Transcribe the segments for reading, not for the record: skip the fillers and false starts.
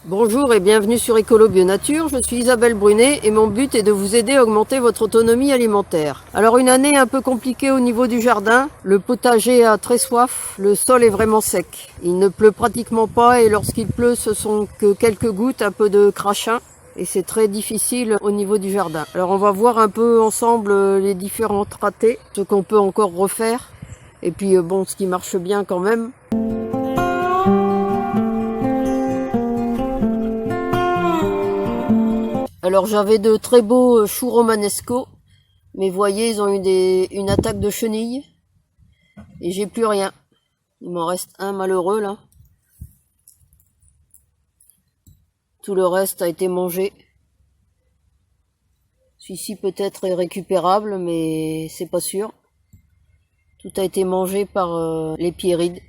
Bonjour et bienvenue sur Écolo Bio Nature, je suis Isabelle Brunet et mon but est de vous aider à augmenter votre autonomie alimentaire. Alors une année un peu compliquée au niveau du jardin, le potager a très soif, le sol est vraiment sec. Il ne pleut pratiquement pas et lorsqu'il pleut ce sont que quelques gouttes, un peu de crachin et c'est très difficile au niveau du jardin. Alors on va voir un peu ensemble les différentes ratés, ce qu'on peut encore refaire et puis bon, ce qui marche bien quand même. Alors j'avais de très beaux choux romanesco, mais voyez, ils ont eu une attaque de chenilles et j'ai plus rien. Il m'en reste un malheureux là. Tout le reste a été mangé. Celui-ci peut-être est récupérable, mais c'est pas sûr. Tout a été mangé par les pierrides.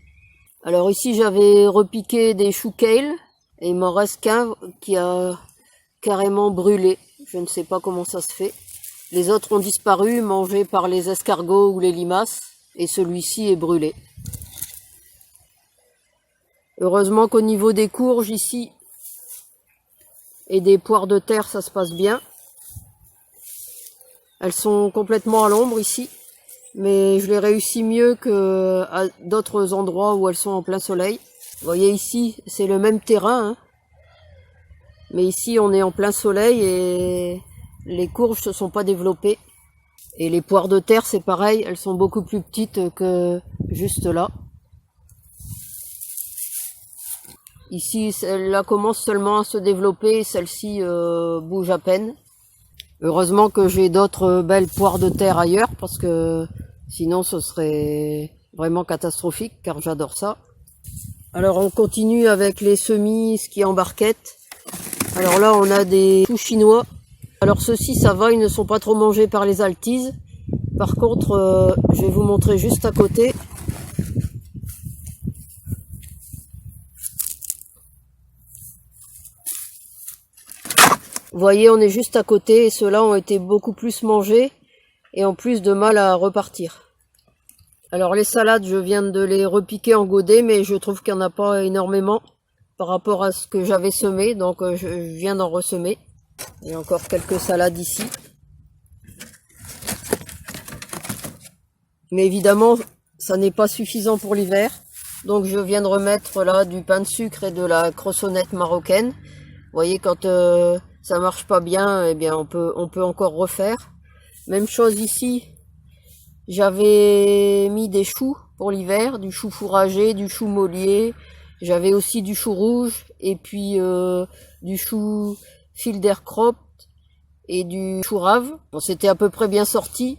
Alors ici j'avais repiqué des choux kale et il m'en reste qu'un qui a carrément brûlé. Je ne sais pas comment ça se fait. Les autres ont disparu, mangés par les escargots ou les limaces, et celui-ci est brûlé. Heureusement qu'au niveau des courges ici et des poires de terre, ça se passe bien. Elles sont complètement à l'ombre ici, mais je les réussis mieux que à d'autres endroits où elles sont en plein soleil. Vous voyez ici, c'est le même terrain, hein. Mais ici, on est en plein soleil et les courges se sont pas développées. Et les poires de terre, c'est pareil, elles sont beaucoup plus petites que juste là. Ici, celle-là commence seulement à se développer et celle-ci bouge à peine. Heureusement que j'ai d'autres belles poires de terre ailleurs parce que sinon ce serait vraiment catastrophique car j'adore ça. Alors on continue avec les semis ski en barquette. Alors là, on a des choux chinois. Alors ceux-ci, ça va, ils ne sont pas trop mangés par les altises. Par contre, je vais vous montrer juste à côté. Vous voyez, on est juste à côté et ceux-là ont été beaucoup plus mangés et en plus de mal à repartir. Alors les salades, je viens de les repiquer en godet, mais je trouve qu'il n'y en a pas énormément par rapport à ce que j'avais semé, donc je viens d'en ressemer. Il y a encore quelques salades ici. Mais évidemment, ça n'est pas suffisant pour l'hiver. Donc je viens de remettre là du pain de sucre et de la croissonnette marocaine. Vous voyez, quand ça marche pas bien, eh bien on peut encore refaire. Même chose ici. J'avais mis des choux pour l'hiver, du chou fourragé, du chou molier. J'avais aussi du chou rouge et puis du chou Filderkrop et du chou rave. Bon, c'était à peu près bien sorti.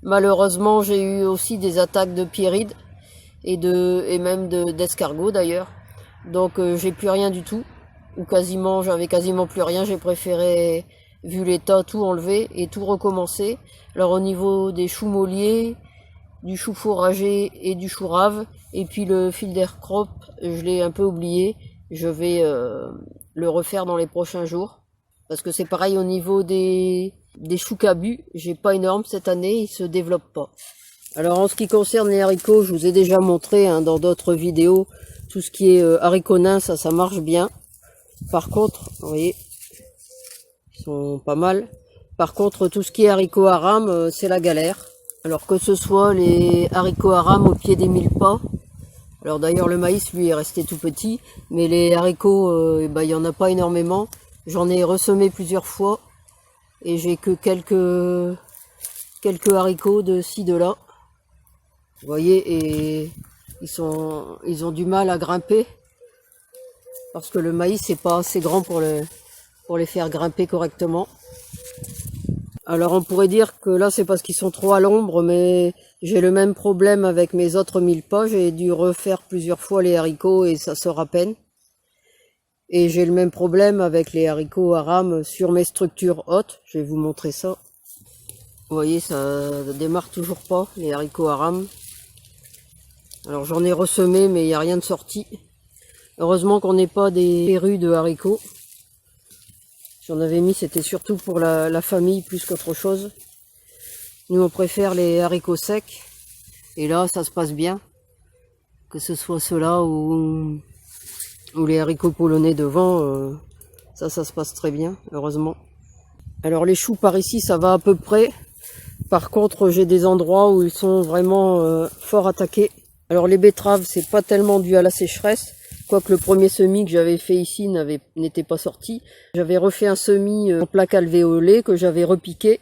Malheureusement, j'ai eu aussi des attaques de pierrides et même d'escargots d'ailleurs. Donc j'ai plus rien du tout. Ou quasiment, j'avais quasiment plus rien. J'ai préféré, vu l'état, tout enlever et tout recommencer. Alors au niveau des choux moliers, du chou fourragé et du chou rave, et puis le Filderkrop, je l'ai un peu oublié. Je vais le refaire dans les prochains jours. Parce que c'est pareil au niveau des choux cabus, j'ai pas énorme cette année, ils se développent pas. Alors en ce qui concerne les haricots, je vous ai déjà montré hein, dans d'autres vidéos, tout ce qui est haricots nains, ça marche bien. Par contre, vous voyez, ils sont pas mal. Par contre, tout ce qui est haricots à rame, c'est la galère. Alors que ce soit les haricots à rame au pied des mille-pas, alors d'ailleurs le maïs lui est resté tout petit, mais les haricots, il y en a pas énormément. J'en ai ressemé plusieurs fois et j'ai que quelques haricots de ci, de là. Vous voyez, et ils ont du mal à grimper parce que le maïs n'est pas assez grand pour les faire grimper correctement. Alors on pourrait dire que là c'est parce qu'ils sont trop à l'ombre, mais j'ai le même problème avec mes autres mille-pas. J'ai dû refaire plusieurs fois les haricots et ça sort à peine. Et j'ai le même problème avec les haricots à rame sur mes structures hautes. Je vais vous montrer ça. Vous voyez, ça démarre toujours pas, les haricots à rame. Alors j'en ai ressemé, mais il n'y a rien de sorti. Heureusement qu'on n'est pas des férus de haricots. J'en avais mis, c'était surtout pour la famille plus qu'autre chose. Nous, on préfère les haricots secs. Et là, ça se passe bien. Que ce soit ceux-là ou ou les haricots polonais devant, ça se passe très bien, heureusement. Alors les choux par ici, ça va à peu près. Par contre, j'ai des endroits où ils sont vraiment fort attaqués. Alors les betteraves, c'est pas tellement dû à la sécheresse, quoique le premier semis que j'avais fait ici n'était pas sorti. J'avais refait un semis en plaque alvéolée que j'avais repiqué,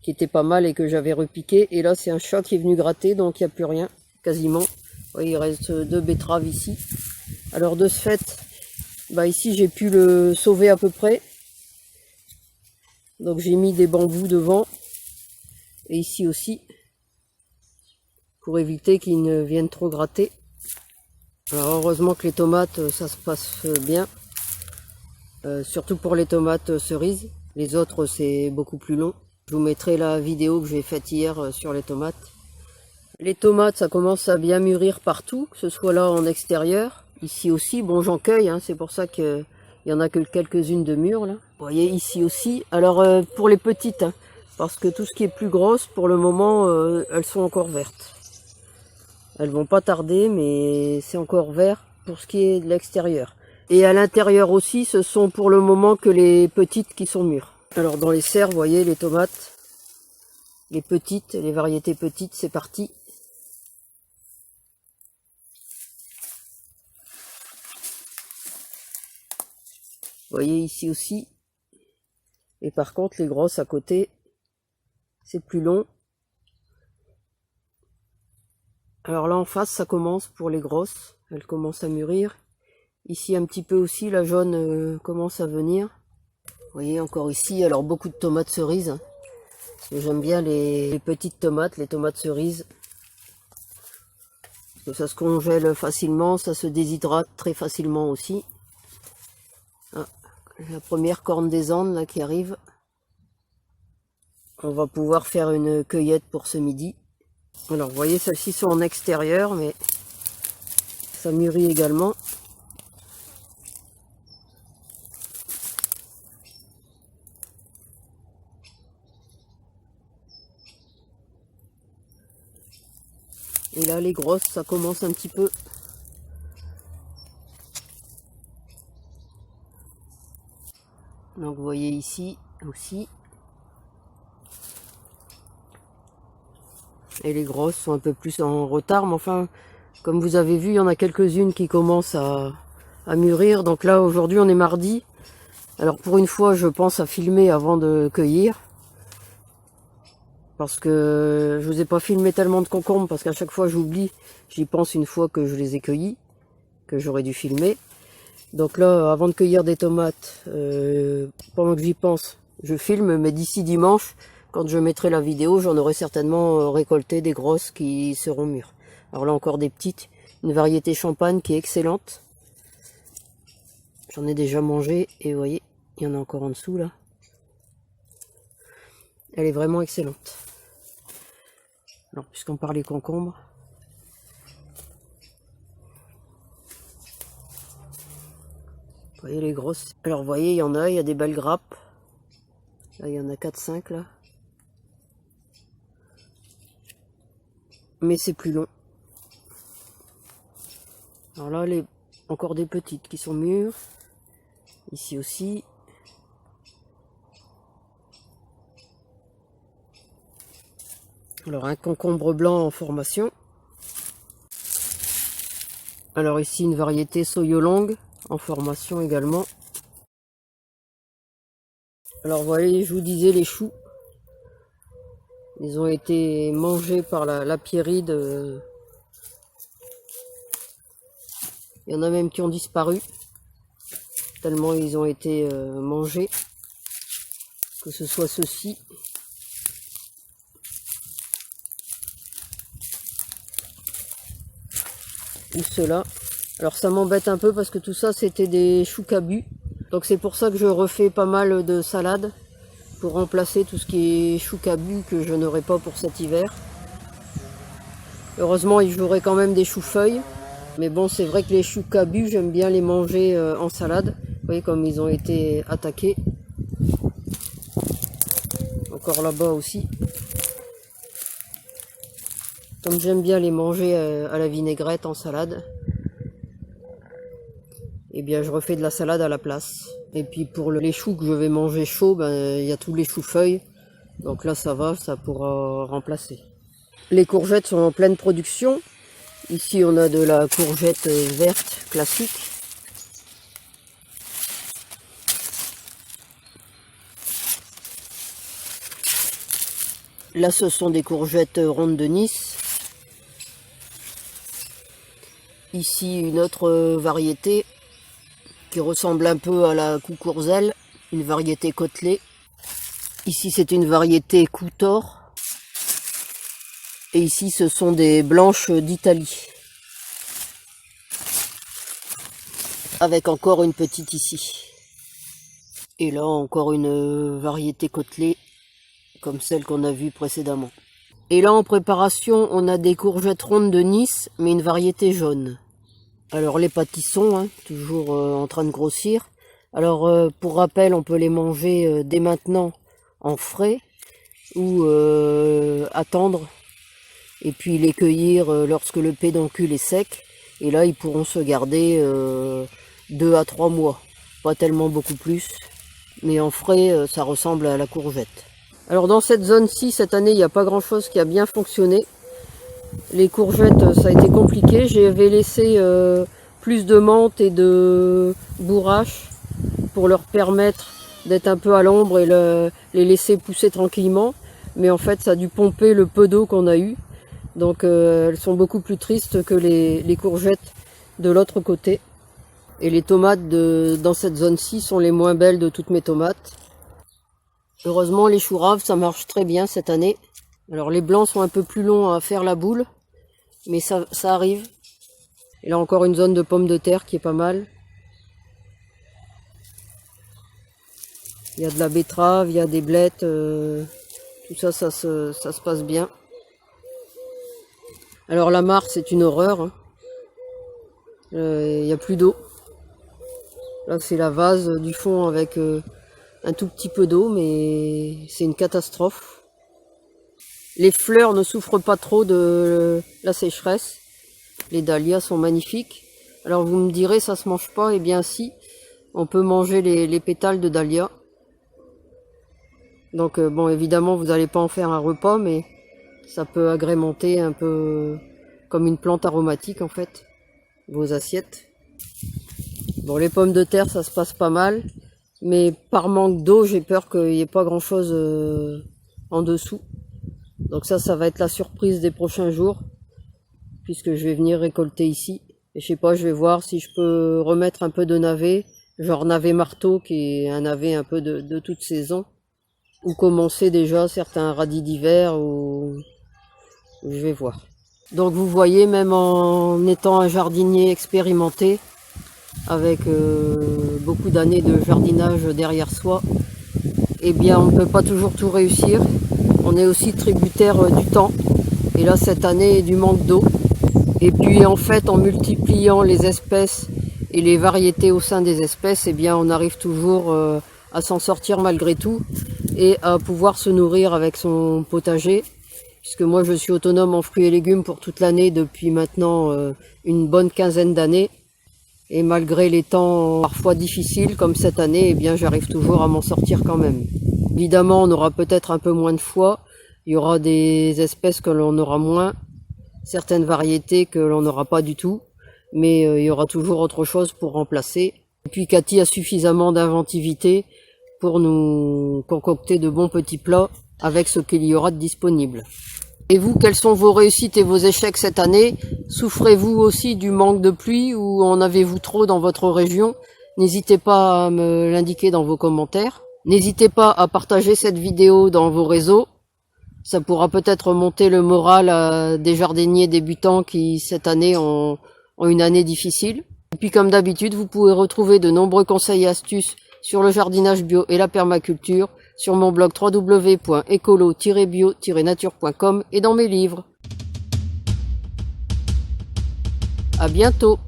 qui était pas mal et que j'avais repiqué. Et là, c'est un chat qui est venu gratter, donc il n'y a plus rien, quasiment. Ouais, il reste 2 betteraves ici. Alors de ce fait, bah ici j'ai pu le sauver à peu près. Donc j'ai mis des bambous devant. Et ici aussi. Pour éviter qu'ils ne viennent trop gratter. Alors heureusement que les tomates, ça se passe bien. Surtout pour les tomates cerises. Les autres, c'est beaucoup plus long. Je vous mettrai la vidéo que j'ai faite hier sur les tomates. Les tomates, ça commence à bien mûrir partout, que ce soit là en extérieur. Ici aussi, bon j'en cueille, hein, c'est pour ça qu'il y en a que quelques-unes de mûres là. Vous voyez ici aussi. Alors pour les petites, hein, parce que tout ce qui est plus grosse, pour le moment, elles sont encore vertes. Elles vont pas tarder, mais c'est encore vert pour ce qui est de l'extérieur. Et à l'intérieur aussi, ce sont pour le moment que les petites qui sont mûres. Alors dans les serres, vous voyez les tomates, les petites, les variétés petites, c'est parti. Vous voyez ici aussi. Et par contre, les grosses à côté, c'est plus long. Alors là en face, ça commence pour les grosses. Elles commencent à mûrir. Ici un petit peu aussi, la jaune commence à venir. Vous voyez encore ici, alors beaucoup de tomates cerises. Parce que j'aime bien les petites tomates, les tomates cerises. Parce que ça se congèle facilement, ça se déshydrate très facilement aussi. Ah, la première corne des Andes là qui arrive. On va pouvoir faire une cueillette pour ce midi. Alors vous voyez, celles-ci sont en extérieur, mais ça mûrit également. Et là, les grosses, ça commence un petit peu. Donc vous voyez ici aussi. Et les grosses sont un peu plus en retard, mais enfin, comme vous avez vu, il y en a quelques-unes qui commencent à mûrir. Donc là, aujourd'hui, on est mardi. Alors pour une fois, je pense à filmer avant de cueillir. Parce que je vous ai pas filmé tellement de concombres, parce qu'à chaque fois j'oublie, j'y pense une fois que je les ai cueillis, que j'aurais dû filmer. Donc là, avant de cueillir des tomates, pendant que j'y pense, je filme, mais d'ici dimanche, quand je mettrai la vidéo, j'en aurai certainement récolté des grosses qui seront mûres. Alors là encore des petites, une variété champagne qui est excellente. J'en ai déjà mangé, et vous voyez, il y en a encore en dessous là. Elle est vraiment excellente. Alors, puisqu'on parlait concombre. Vous voyez les grosses. Alors, vous voyez, il y a des belles grappes. Là, il y en a 4-5 là. Mais c'est plus long. Alors là, encore des petites qui sont mûres. Ici aussi. Alors un concombre blanc en formation. Alors ici une variété Soyolong en formation également. Alors vous voyez, je vous disais les choux. Ils ont été mangés par la pierride. Il y en a même qui ont disparu. Tellement ils ont été mangés. Que ce soit ceux-ci. Ou ceux-là. Alors ça m'embête un peu parce que tout ça c'était des choux cabus. Donc c'est pour ça que je refais pas mal de salades. Pour remplacer tout ce qui est choux cabus que je n'aurai pas pour cet hiver. Heureusement j'aurai quand même des choux-feuilles. Mais bon, c'est vrai que les choux cabus, j'aime bien les manger en salade. Vous voyez comme ils ont été attaqués. Encore là-bas aussi. Comme j'aime bien les manger à la vinaigrette en salade. Et eh bien je refais de la salade à la place. Et puis pour les choux que je vais manger chauds, il y a tous les choux-feuilles. Donc là ça va, ça pourra remplacer. Les courgettes sont en pleine production. Ici on a de la courgette verte classique. Là ce sont des courgettes rondes de Nice. Ici une autre variété qui ressemble un peu à la coucourzel, une variété côtelée. Ici c'est une variété coutor. Et ici ce sont des blanches d'Italie. Avec encore une petite ici. Et là encore une variété côtelée, comme celle qu'on a vue précédemment. Et là en préparation on a des courgettes rondes de Nice, mais une variété jaune. Alors les pâtissons, hein, toujours en train de grossir. Alors pour rappel, on peut les manger dès maintenant en frais ou attendre et puis les cueillir lorsque le pédoncule est sec. Et là ils pourront se garder 2 à 3 mois, pas tellement beaucoup plus, mais en frais ça ressemble à la courgette. Alors dans cette zone-ci, cette année, il n'y a pas grand-chose qui a bien fonctionné. Les courgettes, ça a été compliqué. J'avais laissé plus de menthe et de bourrache pour leur permettre d'être un peu à l'ombre et les laisser pousser tranquillement. Mais en fait, ça a dû pomper le peu d'eau qu'on a eu. Donc elles sont beaucoup plus tristes que les courgettes de l'autre côté. Et les tomates dans cette zone-ci sont les moins belles de toutes mes tomates. Heureusement, les choux raves, ça marche très bien cette année. Alors les blancs sont un peu plus longs à faire la boule, mais ça arrive. Et là encore une zone de pommes de terre qui est pas mal. Il y a de la betterave, il y a des blettes, tout ça, ça se passe bien. Alors la mare, c'est une horreur. Hein. Il n'y a plus d'eau. Là c'est la vase du fond avec un tout petit peu d'eau, mais c'est une catastrophe. Les fleurs ne souffrent pas trop de la sécheresse. Les dahlias sont magnifiques. Alors vous me direz, ça se mange pas? Eh bien si, on peut manger les pétales de dahlia. Donc bon, évidemment vous n'allez pas en faire un repas, mais ça peut agrémenter un peu comme une plante aromatique en fait, vos assiettes. Bon, les pommes de terre, ça se passe pas mal. Mais par manque d'eau, j'ai peur qu'il n'y ait pas grand chose en dessous. Donc ça va être la surprise des prochains jours, puisque je vais venir récolter ici. Et je sais pas, je vais voir si je peux remettre un peu de navet, genre navet marteau, qui est un navet un peu de toute saison. Ou commencer déjà certains radis d'hiver, ou je vais voir. Donc vous voyez, même en étant un jardinier expérimenté, avec beaucoup d'années de jardinage derrière soi, eh bien on ne peut pas toujours tout réussir. On est aussi tributaire du temps, et là cette année du manque d'eau. Et puis en fait, en multipliant les espèces et les variétés au sein des espèces, eh bien on arrive toujours à s'en sortir malgré tout et à pouvoir se nourrir avec son potager, puisque moi je suis autonome en fruits et légumes pour toute l'année depuis maintenant une bonne quinzaine d'années. Et malgré les temps parfois difficiles comme cette année, eh bien j'arrive toujours à m'en sortir quand même. Évidemment, on aura peut-être un peu moins de foie, il y aura des espèces que l'on aura moins, certaines variétés que l'on n'aura pas du tout, mais il y aura toujours autre chose pour remplacer. Et puis Cathy a suffisamment d'inventivité pour nous concocter de bons petits plats avec ce qu'il y aura de disponible. Et vous, quelles sont vos réussites et vos échecs cette année? Souffrez-vous aussi du manque de pluie ou en avez-vous trop dans votre région? N'hésitez pas à me l'indiquer dans vos commentaires. N'hésitez pas à partager cette vidéo dans vos réseaux. Ça pourra peut-être monter le moral à des jardiniers débutants qui cette année ont une année difficile. Et puis comme d'habitude, vous pouvez retrouver de nombreux conseils et astuces sur le jardinage bio et la permaculture sur mon blog www.ecolo-bio-nature.com et dans mes livres. À bientôt!